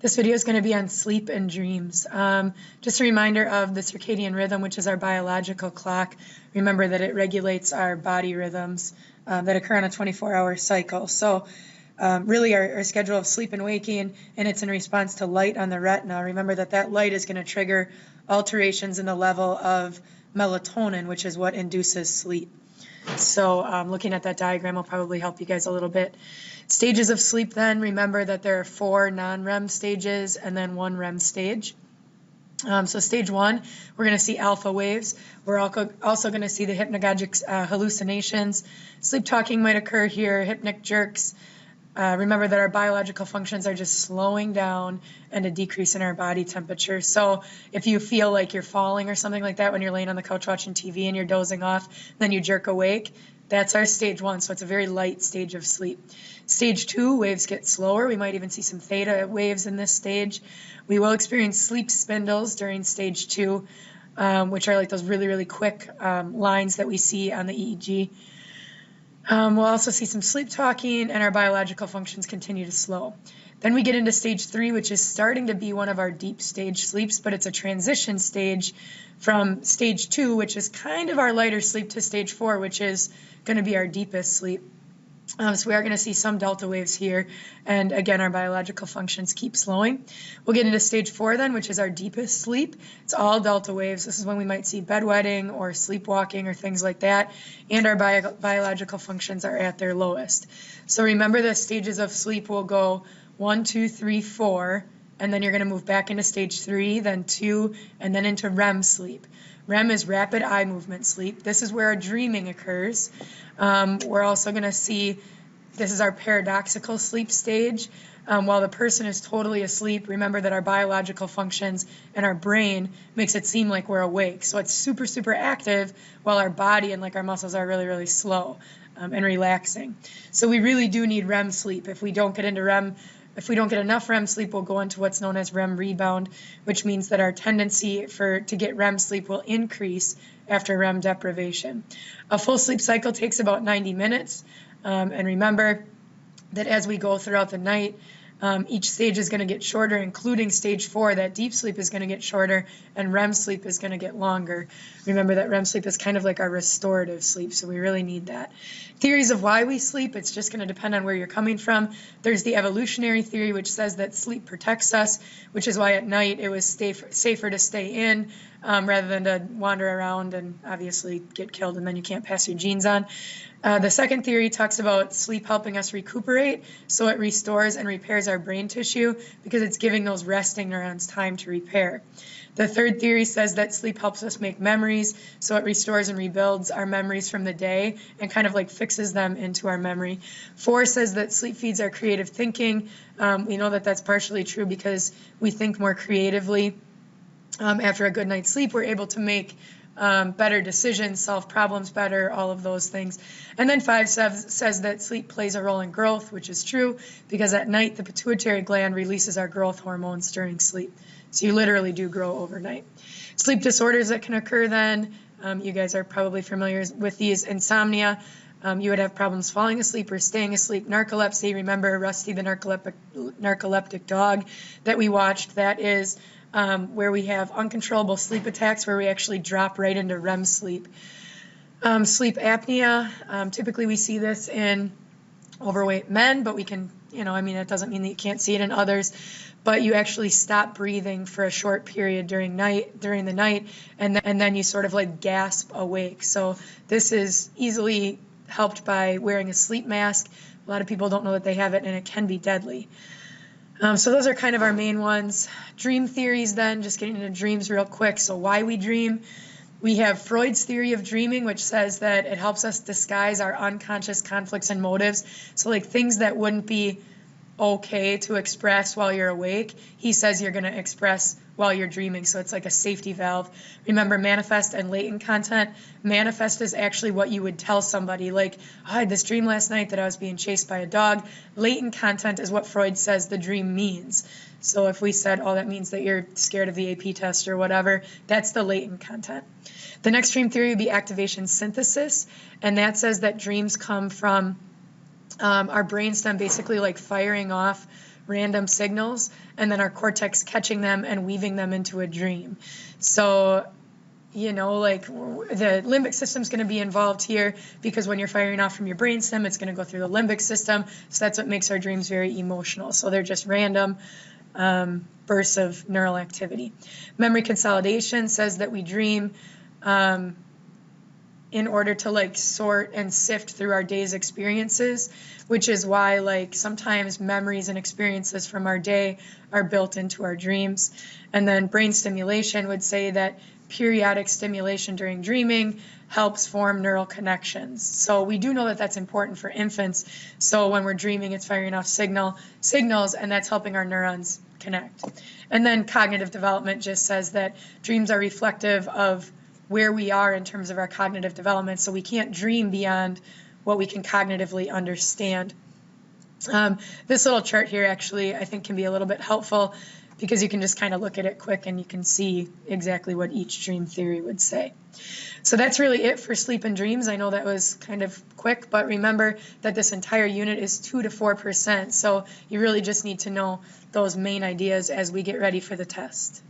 This video is going to be on sleep and dreams. Just a reminder of the circadian rhythm, which is our biological clock. Remember that it regulates our body rhythms that occur on a 24-hour cycle. So really our schedule of sleep and waking, and it's in response to light on the retina. Remember that that light is going to trigger alterations in the level of melatonin, which is what induces sleep. So looking at that diagram will probably help you guys a little bit. Stages of sleep then, remember that there are 4 non-REM stages and then 1 REM stage. So stage 1, we're going to see alpha waves. We're also going to see the hypnagogic hallucinations. Sleep talking might occur here, hypnic jerks. Remember that our biological functions are just slowing down and a decrease in our body temperature. So if you feel like you're falling or something like that when you're laying on the couch watching TV and you're dozing off, then you jerk awake, that's our stage 1. So it's a very light stage of sleep. Stage 2, waves get slower. We might even see some theta waves in this stage. We will experience sleep spindles during stage 2, which are like those really, really quick lines that we see on the EEG. We'll also see some sleep talking, and our biological functions continue to slow. Then we get into stage 3, which is starting to be one of our deep stage sleeps, but it's a transition stage from stage 2, which is kind of our lighter sleep, to stage 4, which is going to be our deepest sleep. So we are going to see some delta waves here, and again, our biological functions keep slowing. We'll get into stage 4 then, which is our deepest sleep. It's all delta waves. This is when we might see bedwetting or sleepwalking or things like that, and our biological functions are at their lowest. So remember, the stages of sleep will go 1, 2, 3, 4, and then you're going to move back into stage 3, then 2, and then into REM sleep. REM is rapid eye movement sleep. This is where our dreaming occurs. We're also going to see, this is our paradoxical sleep stage. While the person is totally asleep, remember that our biological functions and our brain makes it seem like we're awake. So it's super, super active, while our body and like our muscles are really, really slow and relaxing. So we really do need REM sleep. If we don't get enough REM sleep, we'll go into what's known as REM rebound, which means that our tendency to get REM sleep will increase after REM deprivation. A full sleep cycle takes about 90 minutes. And remember that as we go throughout the night, each stage is going to get shorter, including stage 4. That deep sleep is going to get shorter, and REM sleep is going to get longer. Remember that REM sleep is kind of like our restorative sleep, so we really need that. Theories of why we sleep, it's just going to depend on where you're coming from. There's the evolutionary theory, which says that sleep protects us, which is why at night it was safer to stay in rather than to wander around and obviously get killed, and then you can't pass your genes on. The second theory talks about sleep helping us recuperate, so it restores and repairs our brain tissue because it's giving those resting neurons time to repair. The third theory says that sleep helps us make memories, so it restores and rebuilds our memories from the day and kind of like fixes them into our memory. 4 says that sleep feeds our creative thinking. We know that that's partially true because we think more creatively. After a good night's sleep, we're able to make better decisions, solve problems better, all of those things. And then 5 says that sleep plays a role in growth, which is true because at night the pituitary gland releases our growth hormones during sleep. So you literally do grow overnight. Sleep disorders that can occur then, you guys are probably familiar with these. Insomnia, you would have problems falling asleep or staying asleep. Narcolepsy, remember Rusty the narcoleptic dog that we watched? That is where we have uncontrollable sleep attacks where we actually drop right into REM sleep. Sleep apnea, typically we see this in overweight men, but we can, that doesn't mean that you can't see it in others, but you actually stop breathing for a short period during the night, and then you sort of like gasp awake. So this is easily helped by wearing a sleep mask. A lot of people don't know that they have it, and it can be deadly. So those are kind of our main ones. Dream theories then, just getting into dreams real quick. So why we dream. We have Freud's theory of dreaming, which says that it helps us disguise our unconscious conflicts and motives. So like things that wouldn't be okay to express while you're awake, he says you're going to express while you're dreaming. So it's like a safety valve. Remember manifest and latent content. Manifest is actually what you would tell somebody, like, I had this dream last night that I was being chased by a dog. Latent content is what Freud says the dream means. So if we said, oh, that means that you're scared of the AP test or whatever, that's the latent content. The next dream theory would be activation synthesis, and that says that dreams come from our brainstem basically like firing off random signals, and then our cortex catching them and weaving them into a dream. So, like the limbic system's going to be involved here because when you're firing off from your brainstem, it's going to go through the limbic system. So that's what makes our dreams very emotional. So they're just random bursts of neural activity. Memory consolidation says that we dream in order to like sort and sift through our day's experiences, which is why like sometimes memories and experiences from our day are built into our dreams. And then brain stimulation would say that periodic stimulation during dreaming helps form neural connections. So we do know that that's important for infants. So when we're dreaming, it's firing off signals, and that's helping our neurons connect. And then cognitive development just says that dreams are reflective of where we are in terms of our cognitive development. So we can't dream beyond what we can cognitively understand. This little chart here actually I think can be a little bit helpful because you can just kind of look at it quick and you can see exactly what each dream theory would say. So that's really it for sleep and dreams. I know that was kind of quick, but remember that this entire unit is 2 to 4%. So you really just need to know those main ideas as we get ready for the test.